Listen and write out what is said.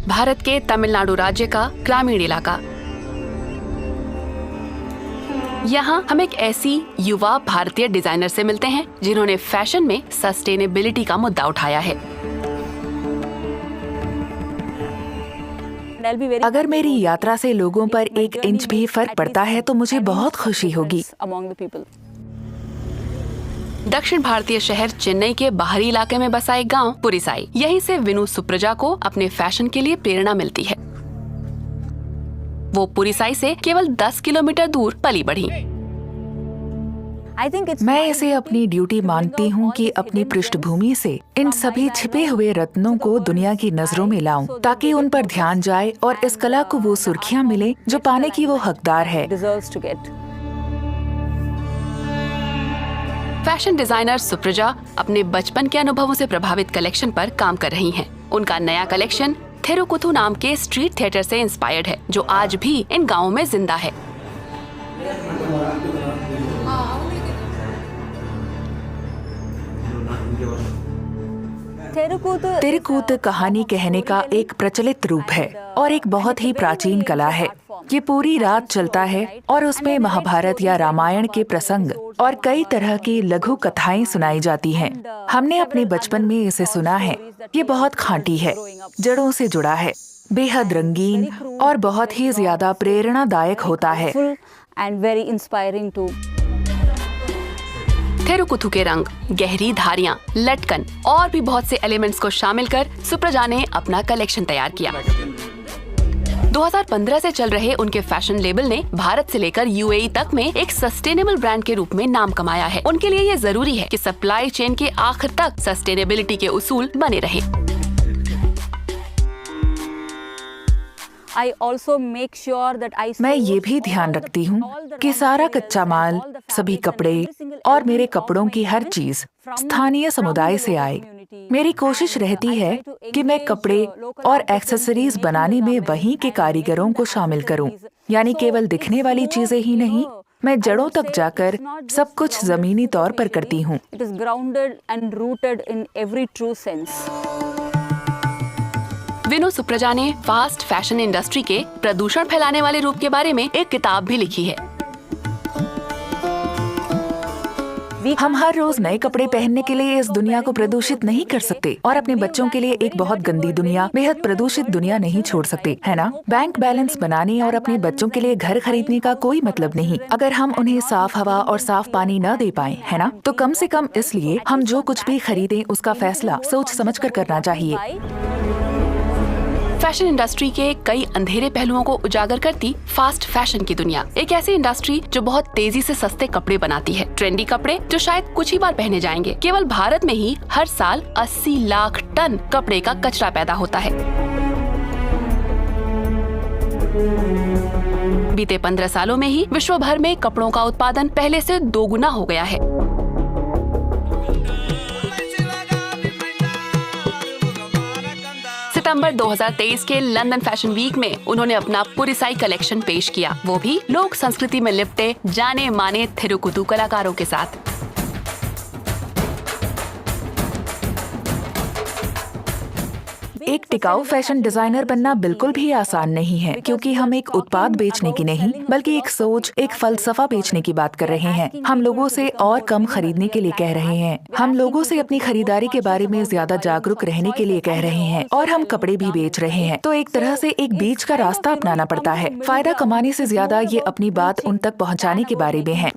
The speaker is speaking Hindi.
भारत के तमिलनाडु राज्य का ग्रामीण इलाका। यहाँ हम एक ऐसी युवा भारतीय डिजाइनर से मिलते हैं जिन्होंने फैशन में सस्टेनेबिलिटी का मुद्दा उठाया है। अगर मेरी यात्रा से लोगों पर 1 इंच भी फर्क पड़ता है तो मुझे बहुत खुशी होगी। दक्षिण भारतीय शहर चेन्नई के बाहरी इलाके में बसा एक गांव पुरीसाई। यहीं से विनु सुप्रजा को अपने फैशन के लिए प्रेरणा मिलती है। वो पुरीसाई से केवल 10 किलोमीटर दूर पली बढ़ी। मैं इसे अपनी ड्यूटी मानती हूँ कि अपनी पृष्ठभूमि से इन सभी छिपे हुए रत्नों को दुनिया की नजरों में लाऊं, ताकि उन पर ध्यान जाए और इस कला को वो सुर्खियाँ मिले जो पाने की वो हकदार है। फैशन डिजाइनर सुप्रजा अपने बचपन के अनुभवों से प्रभावित कलेक्शन पर काम कर रही हैं। उनका नया कलेक्शन थिरुकुथु नाम के स्ट्रीट थिएटर से इंस्पायर्ड है, जो आज भी इन गांवों में जिंदा है। तिरुकूत कहानी कहने का एक प्रचलित रूप है और एक बहुत ही प्राचीन कला है। ये पूरी रात चलता है और उसमें महाभारत या रामायण के प्रसंग और कई तरह की लघु कथाएं सुनाई जाती हैं। हमने अपने बचपन में इसे सुना है। ये बहुत खांटी है, जड़ों से जुड़ा है, बेहद रंगीन और बहुत ही ज्यादा प्रेरणादायक होता है। थिरुकुथु के रंग, गहरी धारियां, लटकन और भी बहुत से एलिमेंट्स को शामिल कर सुप्रजा ने अपना कलेक्शन तैयार किया। 2015 से चल रहे उनके फैशन लेबल ने भारत से लेकर यूएई तक में एक सस्टेनेबल ब्रांड के रूप में नाम कमाया है। उनके लिए ये जरूरी है कि सप्लाई चेन के आखिर तक सस्टेनेबिलिटी के उसूल बने रहे। मैं ये भी ध्यान रखती हूँ कि सारा कच्चा माल, सभी कपड़े और मेरे कपड़ों की हर चीज स्थानीय समुदाय से आए। मेरी कोशिश रहती है कि मैं कपड़े और एक्सेसरीज बनाने में वहीं के कारीगरों को शामिल करूं, यानी केवल दिखने वाली चीजें ही नहीं, मैं जड़ों तक जाकर सब कुछ जमीनी तौर पर करती हूं। विनु सुप्रजा ने फास्ट फैशन इंडस्ट्री के प्रदूषण फैलाने वाले रूप के बारे में एक किताब भी लिखी है। हम हर रोज नए कपड़े पहनने के लिए इस दुनिया को प्रदूषित नहीं कर सकते और अपने बच्चों के लिए एक बहुत गंदी दुनिया, बेहद प्रदूषित दुनिया नहीं छोड़ सकते, है ना? बैंक बैलेंस बनाने और अपने बच्चों के लिए घर खरीदने का कोई मतलब नहीं अगर हम उन्हें साफ हवा और साफ पानी न दे पाए, है ना? तो कम से कम इसलिए हम जो कुछ भी खरीदें उसका फैसला सोच समझ कर करना चाहिए। फैशन इंडस्ट्री के कई अंधेरे पहलुओं को उजागर करती फास्ट फैशन की दुनिया, एक ऐसी इंडस्ट्री जो बहुत तेजी से सस्ते कपड़े बनाती है। ट्रेंडी कपड़े जो शायद कुछ ही बार पहने जाएंगे। केवल भारत में ही हर साल 80 लाख टन कपड़े का कचरा पैदा होता है। बीते 15 सालों में ही विश्व भर में कपड़ों का उत्पादन पहले से 2 गुना हो गया है। सितंबर 2023 के लंदन फैशन वीक में उन्होंने अपना पुरीसाई कलेक्शन पेश किया, वो भी लोक संस्कृति में लिपटे जाने माने थिरुकुथु कलाकारों के साथ। एक टिकाऊ फैशन डिजाइनर बनना बिल्कुल भी आसान नहीं है, क्योंकि हम एक उत्पाद बेचने की नहीं बल्कि एक सोच, एक फलसफा बेचने की बात कर रहे हैं। हम लोगों से और कम खरीदने के लिए कह रहे हैं। हम लोगों से अपनी खरीदारी के बारे में ज्यादा जागरूक रहने के लिए कह रहे हैं और हम कपड़े भी बेच रहे हैं। तो एक तरह से एक बीच का रास्ता अपनाना पड़ता है। फायदा कमाने से ज्यादा ये अपनी बात उन तक पहुँचाने के बारे में है।